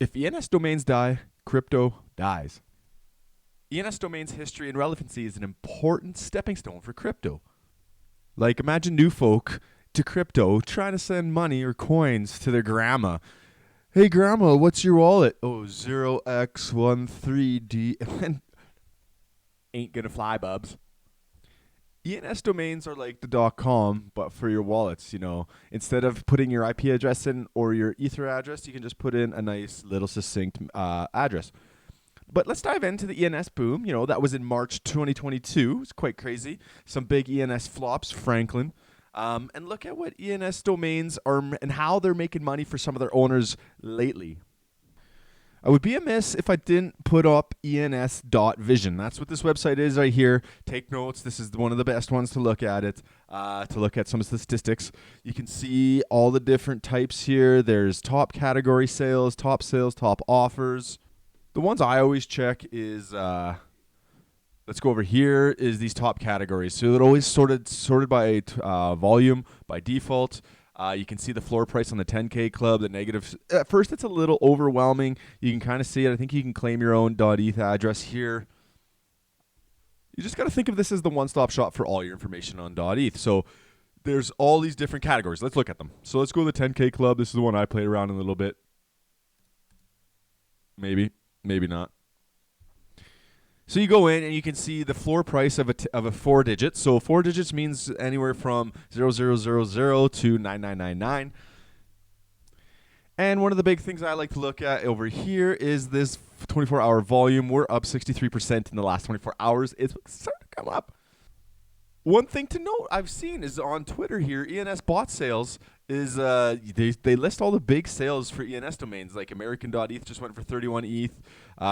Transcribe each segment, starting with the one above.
If ENS domains die, crypto dies. ENS domains history and relevancy is an important stepping stone for crypto. Like, imagine new folk to crypto trying to send money or coins to their grandma. Hey, grandma, what's your wallet? Oh, 0x13D. And ain't gonna fly, bubs. ENS domains are like the .com, but for your wallets, Instead of putting your IP address in or your Ether address, you can just put in a nice little succinct address. But let's dive into the ENS boom. That was in March 2022. It's quite crazy. Some big ENS flops, Franklin. And look at what ENS domains are and how they're making money for some of their owners lately. I would be amiss if I didn't put up ENS.vision. That's what this website is right here. Take notes. This is one of the best ones to look at it, to look at some of the statistics. You can see all the different types here. There's top category sales, top offers. The ones I always check is, let's go over here, is these top categories. So they're always sorted by volume, by default. You can see the floor price on the 10K club, the negative. At first, it's a little overwhelming. You can kind of see it. I think you can claim your own .eth address here. You just got to think of this as the one-stop shop for all your information on .eth. So there's all these different categories. Let's look at them. So let's go to the 10K club. This is the one I played around in a little bit. Maybe not. So you go in and you can see the floor price of a 4 digit. So 4 digits means anywhere from 0000 to 9999. And one of the big things I like to look at over here is this 24-hour volume. We're up 63% in the last 24 hours. It's starting to come up. One thing to note I've seen is on Twitter here, ENS bot sales is they list all the big sales for ENS domains. Like American.eth just went for 31 ETH.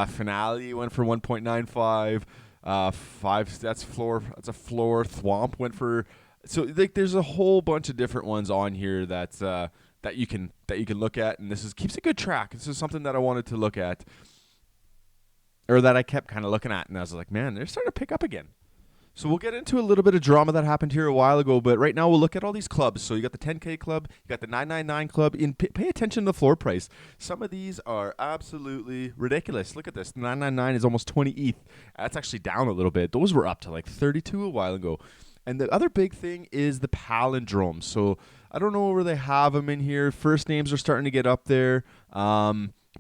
Finale went for 1.95. That's a floor. Thwomp went for. So like there's a whole bunch of different ones on here that you can look at, and this keeps a good track. This is something that I wanted to look at, or that I kept kind of looking at, and I was like, man, they're starting to pick up again. So we'll get into a little bit of drama that happened here a while ago, but right now we'll look at all these clubs. So you got the 10K club, you got the 999 club. Pay attention to the floor price. Some of these are absolutely ridiculous. Look at this. 999 is almost 20 ETH. That's actually down a little bit. Those were up to like 32 a while ago. And the other big thing is the palindromes. So I don't know where they have them in here. First names are starting to get up there.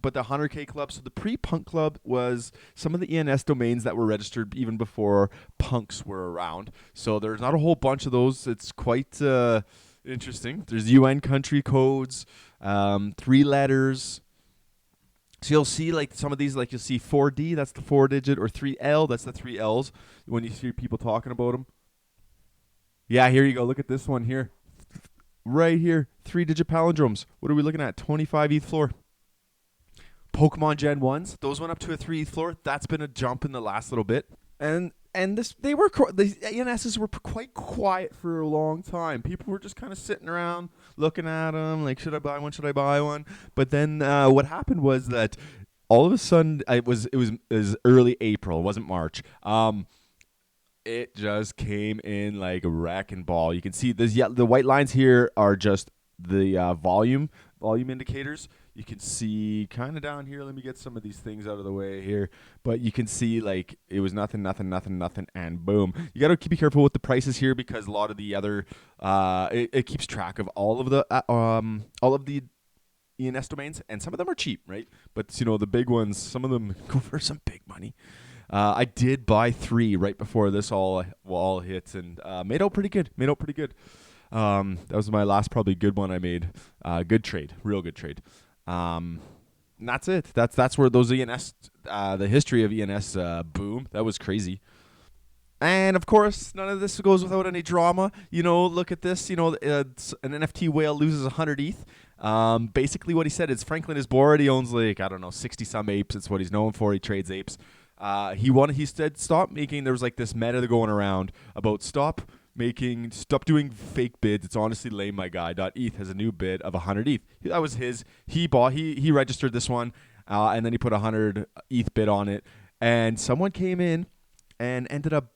But the 100K club, so the pre-punk club was some of the ENS domains that were registered even before punks were around. So there's not a whole bunch of those. It's quite interesting. There's UN country codes, 3 letters. So you'll see like some of these, like you'll see 4D, that's the 4-digit, or 3L, that's the 3 Ls when you hear people talking about them. Yeah, here you go. Look at this one here. Right here, 3-digit palindromes. What are we looking at? 25 ETH floor. Pokemon Gen 1s, those went up to a 3 ETH floor. That's been a jump in the last little bit. And the ENSs were quite quiet for a long time. People were just kind of sitting around looking at them, like, should I buy one? Should I buy one? But then what happened was that all of a sudden, it was early April. It wasn't March. It just came in like a wrecking ball. You can see the white lines here are just the volume indicators. You can see kind of down here. Let me get some of these things out of the way here. But you can see like it was nothing, and boom. You got to be careful with the prices here because a lot of the other it keeps track of all of the ENS domains, and some of them are cheap, right? But the big ones, some of them go for some big money. I did buy 3 right before this all hit, and made out pretty good. That was my last probably good one I made. Good trade, real good trade. And that's it. That's where those ENS, the history of ENS boom. That was crazy. And of course, none of this goes without any drama. Look at this. An NFT whale loses 100 ETH. Basically, what he said is Franklin is bored. He owns 60 some apes. It's what he's known for. He trades apes. He said stop making. There was like this meta going around about stop doing fake bids. It's honestly lame, my guy. .eth has a new bid of 100 ETH. That was his. He registered this one, and then he put 100 ETH bid on it. And someone came in and ended up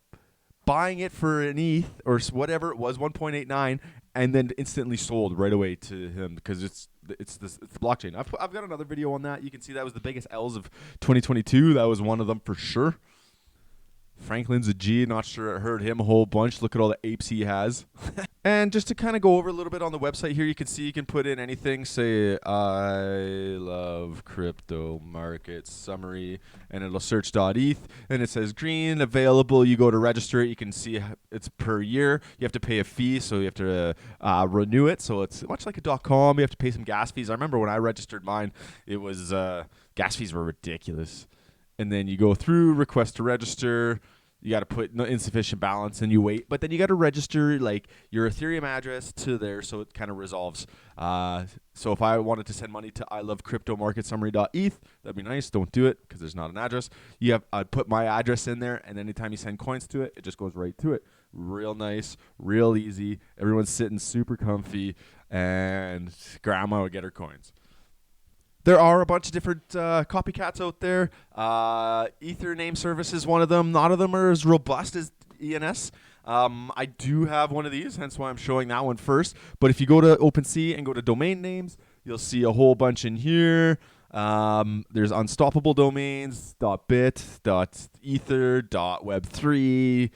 buying it for an ETH or whatever it was, 1.89, and then instantly sold right away to him because it's the blockchain. I've got another video on that. You can see that was the biggest L's of 2022. That was one of them for sure. Franklin's a G. Not sure I heard him a whole bunch. Look at all the apes he has. And just to kind of go over a little bit on the website here, you can see you can put in anything. Say, I love crypto market summary, and it'll search .eth, and it says green, available. You go to register it. You can see it's per year. You have to pay a fee, so you have to renew it. So it's much like a .com. You have to pay some gas fees. I remember when I registered mine, it was gas fees were ridiculous. And then you go through, request to register. You got to put insufficient balance and you wait. But then you got to register like your Ethereum address to there, so it kind of resolves. So if I wanted to send money to ilovecryptomarketsummary.eth, that'd be nice. Don't do it because there's not an address. I'd put my address in there, and anytime you send coins to it, it just goes right to it. Real nice, real easy. Everyone's sitting super comfy, and grandma would get her coins. There are a bunch of different copycats out there. Ether name service is one of them. None of them are as robust as ENS. I do have one of these, hence why I'm showing that one first. But if you go to OpenSea and go to domain names, you'll see a whole bunch in here. There's unstoppable domains, .bit, .ether, .web3.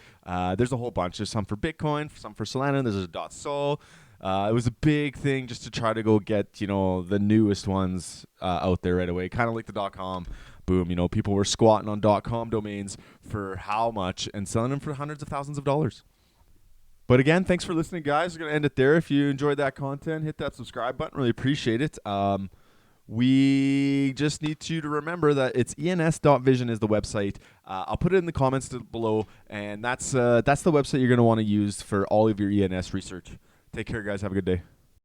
There's a whole bunch. There's some for Bitcoin, some for Solana. There's a .sol. It was a big thing just to try to go get, the newest ones out there right away. Kind of like the .com boom. People were squatting on .com domains for how much and selling them for hundreds of thousands of dollars. But again, thanks for listening, guys. We're going to end it there. If you enjoyed that content, hit that subscribe button. Really appreciate it. We just need you to remember that it's ens.vision is the website. I'll put it in the comments below, and that's the website you're going to want to use for all of your ENS research. Take care, guys. Have a good day.